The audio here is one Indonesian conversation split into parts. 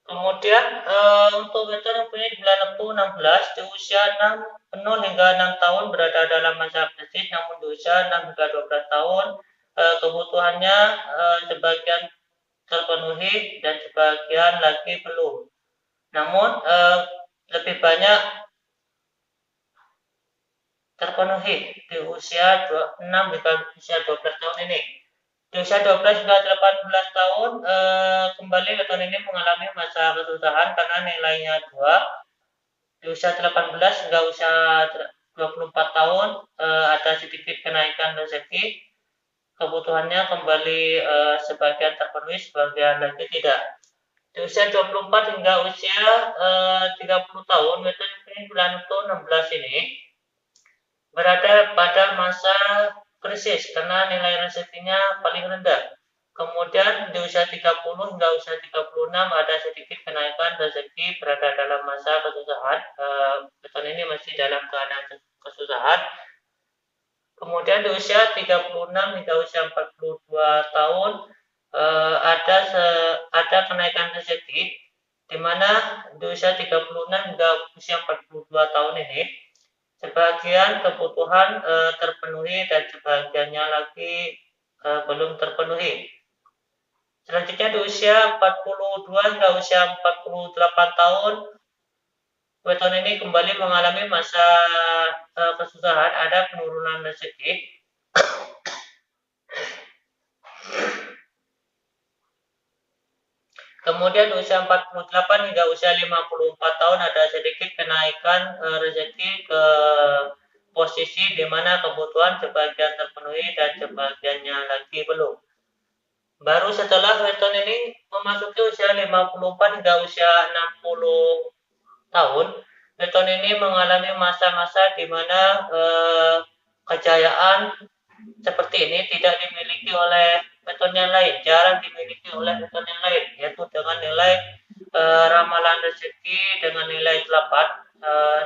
Kemudian untuk weton yang punya bulan Neptu 16 di usia 0 hingga 6 tahun berada dalam masa krisis, namun di usia 6 hingga 12 tahun kebutuhannya sebagian terpenuhi dan sebagian lagi belum. Namun lebih banyak terpenuhi di usia 6 hingga usia 12 tahun ini. Di usia 12 hingga 18 tahun kembali weton ini mengalami masa kesusahan karena nilainya 2. Di usia 18 hingga usia 24 tahun ada sedikit kenaikan rezeki, kebutuhannya kembali sebagian terpenuhi, sebagian lagi tidak. Di usia 24 hingga usia 30 tahun, weton bulan itu 16 ini berada pada masa krisis karena nilai rezekinya paling rendah. Kemudian di usia 30 hingga usia 36 ada sedikit kenaikan rezeki, berada dalam masa kesusahan. Beton ini masih dalam keadaan kesusahan. Kemudian di usia 36 hingga usia 42 tahun ada kenaikan rezeki, di mana di usia 36 hingga usia 42 tahun ini sebagian kebutuhan terpenuhi dan sebagiannya lagi belum terpenuhi. Selanjutnya di usia 42 hingga usia 48 tahun, weton ini kembali mengalami masa kesusahan, ada penurunan rezeki. Kemudian usia 48 hingga usia 54 tahun ada sedikit kenaikan rezeki ke posisi di mana kebutuhan sebagian terpenuhi dan sebagiannya lagi belum. Baru setelah weton ini memasuki usia 54 hingga usia 60 tahun, weton ini mengalami masa-masa di mana kejayaan seperti ini tidak dimiliki oleh weton yang lain, jarang dimiliki oleh weton yang lain, yaitu dengan nilai ramalan rezeki dengan nilai 8,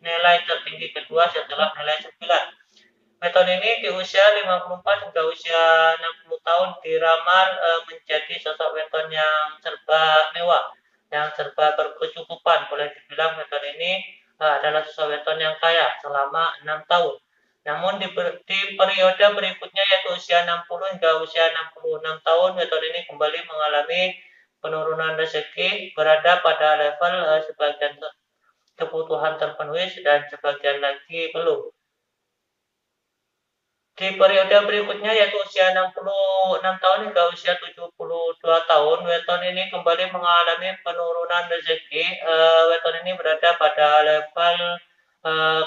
nilai tertinggi kedua setelah nilai 9. Weton ini di usia 54 hingga usia 60 tahun diramal menjadi sosok weton yang serba mewah, yang serba berkecukupan. Boleh dibilang weton ini adalah sosok weton yang kaya selama 6 tahun. Namun di periode berikutnya yaitu usia 60 hingga usia 66 tahun, weton ini kembali mengalami penurunan rezeki, berada pada level sebagian kebutuhan terpenuhi dan sebagian lagi belum. Di periode berikutnya yaitu usia 66 tahun hingga usia 72 tahun, weton ini kembali mengalami penurunan rezeki. Weton ini berada pada level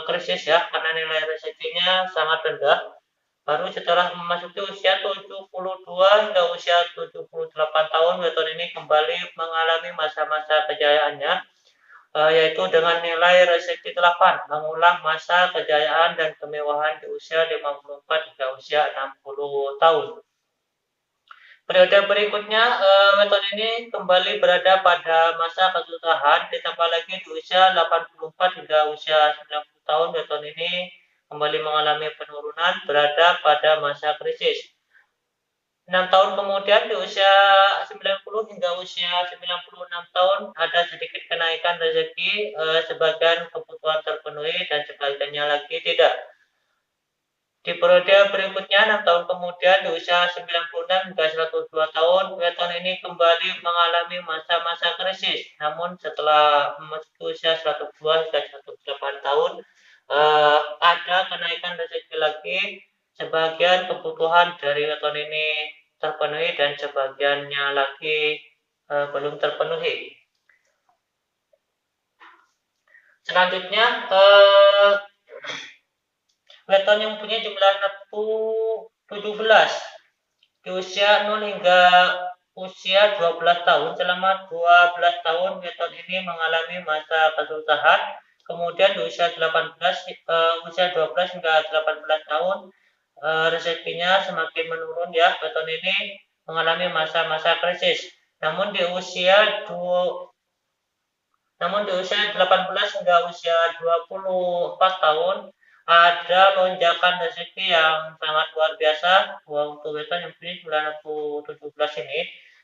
krisis ya, karena nilai rezekinya sangat rendah. Baru setelah memasuki usia 72 hingga usia 78 tahun, weton ini kembali mengalami masa-masa kejayaannya, yaitu dengan nilai rezeki 8, mengulang masa kejayaan dan kemewahan di usia 54 hingga usia 60 tahun. Periode berikutnya, weton ini kembali berada pada masa kesusahan, ditambah lagi di usia 84 hingga usia 90 tahun, weton ini kembali mengalami penurunan, berada pada masa krisis. 6 tahun kemudian di usia 90 hingga usia 96 tahun ada sedikit kenaikan rezeki, sebagian kebutuhan terpenuhi dan sebagiannya lagi tidak. Di periode berikutnya 6 tahun kemudian di usia 96 hingga 102 tahun, weton ini kembali mengalami masa-masa krisis. Namun setelah memasuki usia 102 hingga 108 tahun, ada kenaikan rezeki lagi, sebagian kebutuhan dari weton ini terpenuhi dan sebagiannya lagi belum terpenuhi. Selanjutnya, weton yang punya jumlah neptu 17 di usia 0 hingga usia 12 tahun. Selama 12 tahun weton ini mengalami masa kesusahan. Kemudian di usia 18 usia 12 hingga 18 tahun rezekinya semakin menurun ya. Weton ini mengalami masa-masa krisis. Namun di usia 18 hingga usia 24 tahun ada lonjakan rezeki yang sangat luar biasa untuk weton yang punya bulan 17 ini.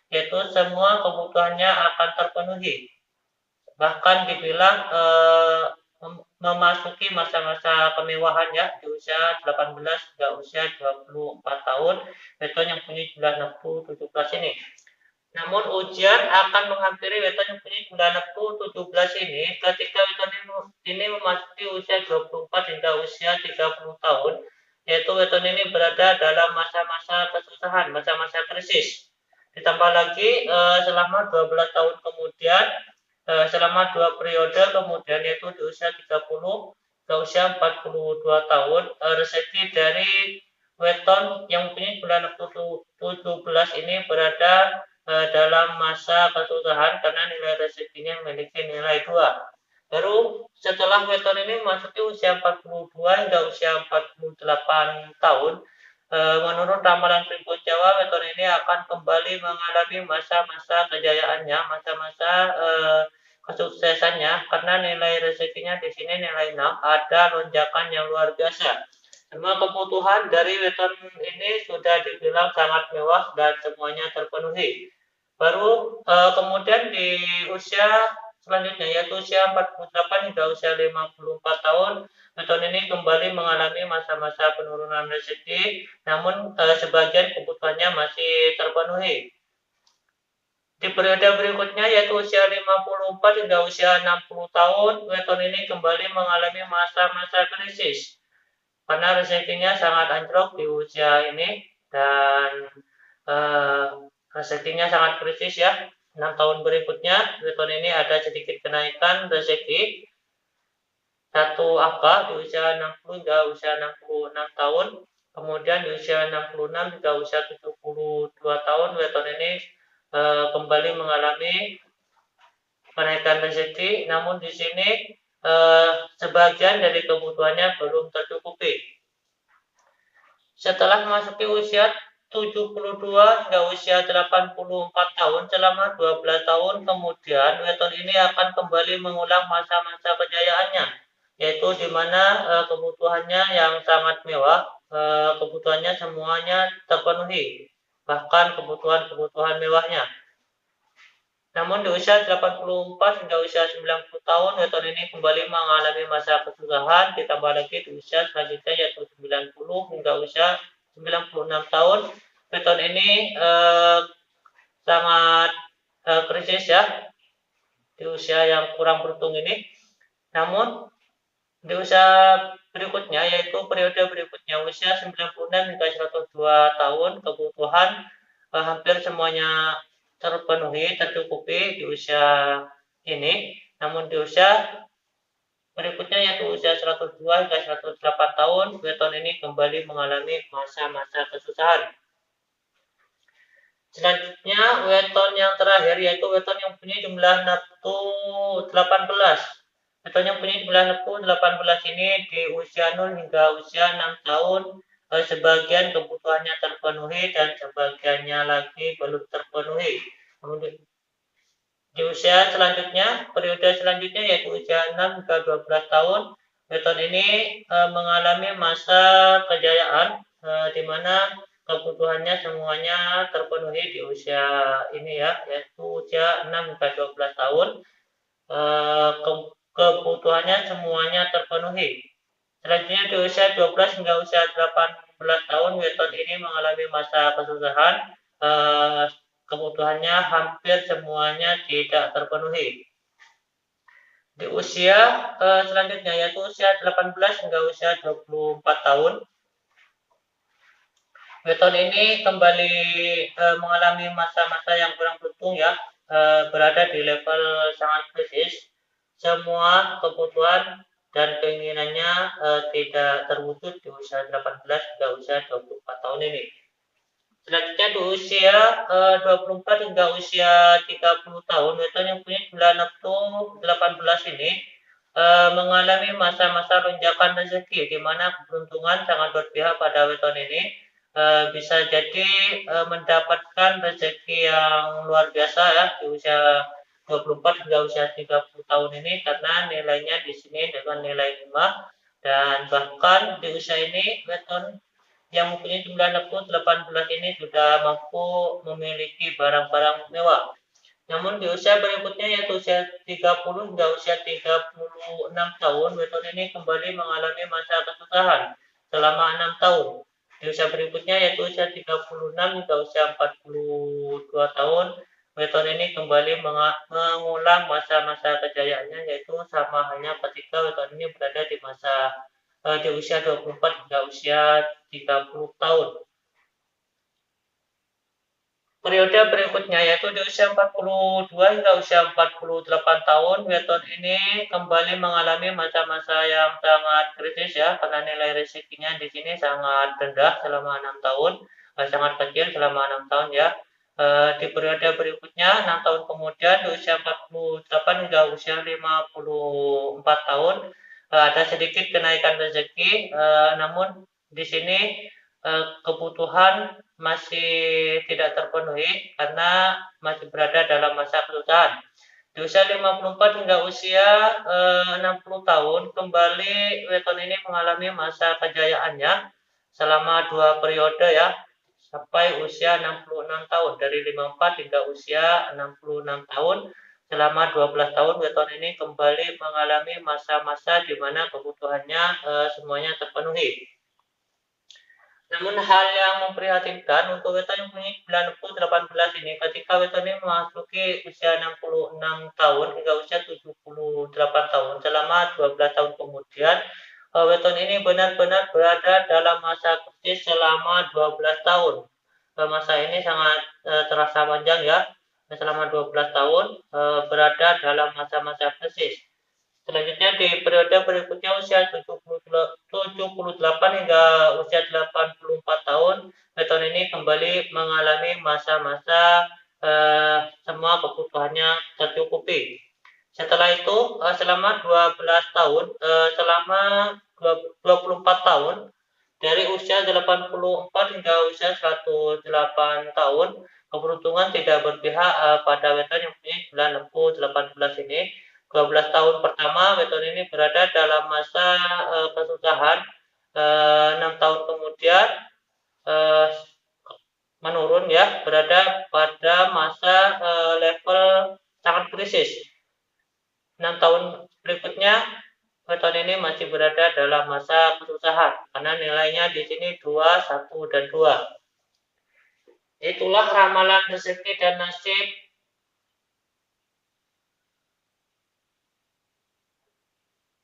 yaitu semua kebutuhannya akan terpenuhi. Bahkan dibilang memasuki masa-masa kemewahan ya di usia 18 hingga usia 24 tahun, weton yang punya jumlah nafsu 17 ini. Namun ujian akan menghampiri weton yang punya jumlah nafsu 17 ini ketika weton ini memasuki usia 24 hingga usia 30 tahun, yaitu weton ini berada dalam masa-masa kesusahan, masa-masa krisis. Ditambah lagi selama 12 tahun kemudian, selama 2 periode kemudian yaitu di usia 30 ke usia 42 tahun, rezeki dari weton yang punya bulan 17 ini berada dalam masa kesusahan karena nilai rezekinya memiliki nilai 2. Baru setelah weton ini memasuki usia 42 hingga usia 48 tahun, menurut ramalan Primbon Jawa, weton ini akan kembali mengalami masa-masa kejayaannya, masa-masa kesuksesannya, karena nilai rezekinya di sini nilai 6, ada lonjakan yang luar biasa. Semua kebutuhan dari weton ini sudah dibilang sangat mewah dan semuanya terpenuhi. Baru kemudian di usia selanjutnya yaitu usia 48 hingga usia 54 tahun, weton ini kembali mengalami masa-masa penurunan rezeki, namun sebagian kebutuhannya masih terpenuhi. Di periode berikutnya yaitu usia 54 hingga usia 60 tahun, weton ini kembali mengalami masa-masa krisis karena rezekinya sangat anjlok di usia ini dan rezekinya sangat kritis ya. 6 tahun berikutnya, weton ini ada sedikit kenaikan rezeki, satu angka di usia 60 hingga usia 66 tahun. Kemudian di usia 66 hingga usia 72 tahun, weton ini kembali mengalami kenaikan rezeki, namun di sini sebagian dari kebutuhannya belum tercukupi. Setelah memasuki usia 72 hingga usia 84 tahun, selama 12 tahun kemudian, weton ini akan kembali mengulang masa-masa kejayaannya, yaitu di mana kebutuhannya yang sangat mewah, kebutuhannya semuanya terpenuhi, bahkan kebutuhan-kebutuhan mewahnya. Namun di usia 84 hingga usia 90 tahun, weton ini kembali mengalami masa kesusahan, ditambah lagi di usia selanjutnya yaitu 90 hingga usia 96 tahun, weton ini sangat krisis ya, di usia yang kurang beruntung ini. Namun di usia berikutnya yaitu periode berikutnya usia 96 hingga 102 tahun, kebutuhan hampir semuanya terpenuhi, tercukupi di usia ini. Namun di usia berikutnya yaitu usia 102 hingga 108 tahun, weton ini kembali mengalami masa-masa kesusahan. Selanjutnya weton yang terakhir yaitu weton yang punya jumlah nafsu 18. Weton yang punya jumlah nafsu 18 ini di usia 0 hingga usia 6 tahun, sebagian kebutuhannya terpenuhi dan sebagiannya lagi belum terpenuhi. Kemudian di usia selanjutnya, periode selanjutnya yaitu usia 6 hingga 12 tahun, weton ini mengalami masa kejayaan di mana kebutuhannya semuanya terpenuhi di usia ini ya, yaitu usia 6 hingga 12 tahun, kebutuhannya semuanya terpenuhi. Selanjutnya di usia 12 hingga usia 18 tahun, weton ini mengalami masa kesusahan, kebutuhannya hampir semuanya tidak terpenuhi. Di usia selanjutnya yaitu usia 18 hingga usia 24 tahun, weton ini kembali mengalami masa-masa yang kurang beruntung ya, berada di level sangat krisis. Semua kebutuhan dan keinginannya tidak terwujud di usia 18 hingga usia 24 tahun ini. Selanjutnya di usia 24 hingga usia 30 tahun, weton yang punya jumlah nafsu 18 ini mengalami masa-masa lonjakan rezeki, di mana keberuntungan sangat berpihak pada weton ini. Bisa jadi mendapatkan rezeki yang luar biasa ya di usia 24 hingga usia 30 tahun ini, karena nilainya di sini dengan nilai 5, dan bahkan di usia ini weton yang mempunyai jumlah nafsu 18 ini sudah mampu memiliki barang-barang mewah. Namun di usia berikutnya yaitu usia 30 hingga usia 36 tahun, weton ini kembali mengalami masa kesusahan selama 6 tahun. Di usia berikutnya yaitu usia 36 hingga usia 42 tahun, weton ini kembali mengulang masa-masa kejayaannya, yaitu sama halnya ketika weton ini berada di di usia 24 hingga usia 30 tahun. Periode berikutnya yaitu di usia 42 hingga usia 48 tahun, weton ini kembali mengalami masa-masa yang sangat kritis ya, karena nilai rezekinya di sini sangat rendah selama 6 tahun, sangat kecil selama 6 tahun ya. Di periode berikutnya 6 tahun kemudian di usia 48 hingga usia 54 tahun, ada sedikit kenaikan rezeki, namun di sini kebutuhan masih tidak terpenuhi karena masih berada dalam masa kesusahan. Di usia 54 hingga usia 60 tahun, kembali weton ini mengalami masa kejayaannya selama 2 periode ya, sampai usia 66 tahun. Dari 54 hingga usia 66 tahun, selama 12 tahun weton ini kembali mengalami masa-masa di mana kebutuhannya semuanya terpenuhi. Namun hal yang memprihatinkan untuk weton yang mempunyai 18 ini, ketika weton ini memasuki usia 66 tahun hingga usia 78 tahun, selama 12 tahun kemudian, weton ini benar-benar berada dalam masa kritis selama 12 tahun. Masa ini sangat terasa panjang ya, selama 12 tahun berada dalam masa-masa krisis. Selanjutnya di periode berikutnya usia 78 hingga usia 84 tahun, weton ini kembali mengalami masa-masa semua kebutuhannya tercukupi. Setelah itu selama 12 tahun, selama 24 tahun, dari usia 84 hingga usia 108 tahun, keberuntungan tidak berpihak pada weton yang punya bulan lembu 18 ini. 12 tahun pertama weton ini berada dalam masa kesusahan, 6 tahun kemudian menurun ya, berada pada masa level sangat krisis. 6 tahun berikutnya weton ini masih berada dalam masa kesusahan karena nilainya di sini 2, 1 dan 2. Itulah ramalan rezeki dan nasib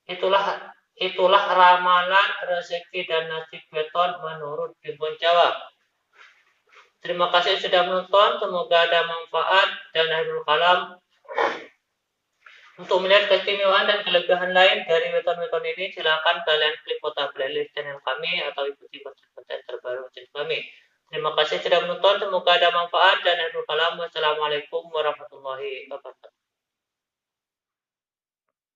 Itulah ramalan rezeki dan nasib weton menurut Timbun Jawa. Terima kasih sudah menonton, semoga ada manfaat dan akhirul kalam. Untuk melihat keistimewaan dan kelebihan lain dari weton-weton ini, silakan kalian klik kotak playlist channel kami atau ikuti konten-konten terbaru channel kami. Terima kasih sudah menonton, semoga ada manfaat dan akhirul kalam. Wassalamualaikum warahmatullahi wabarakatuh.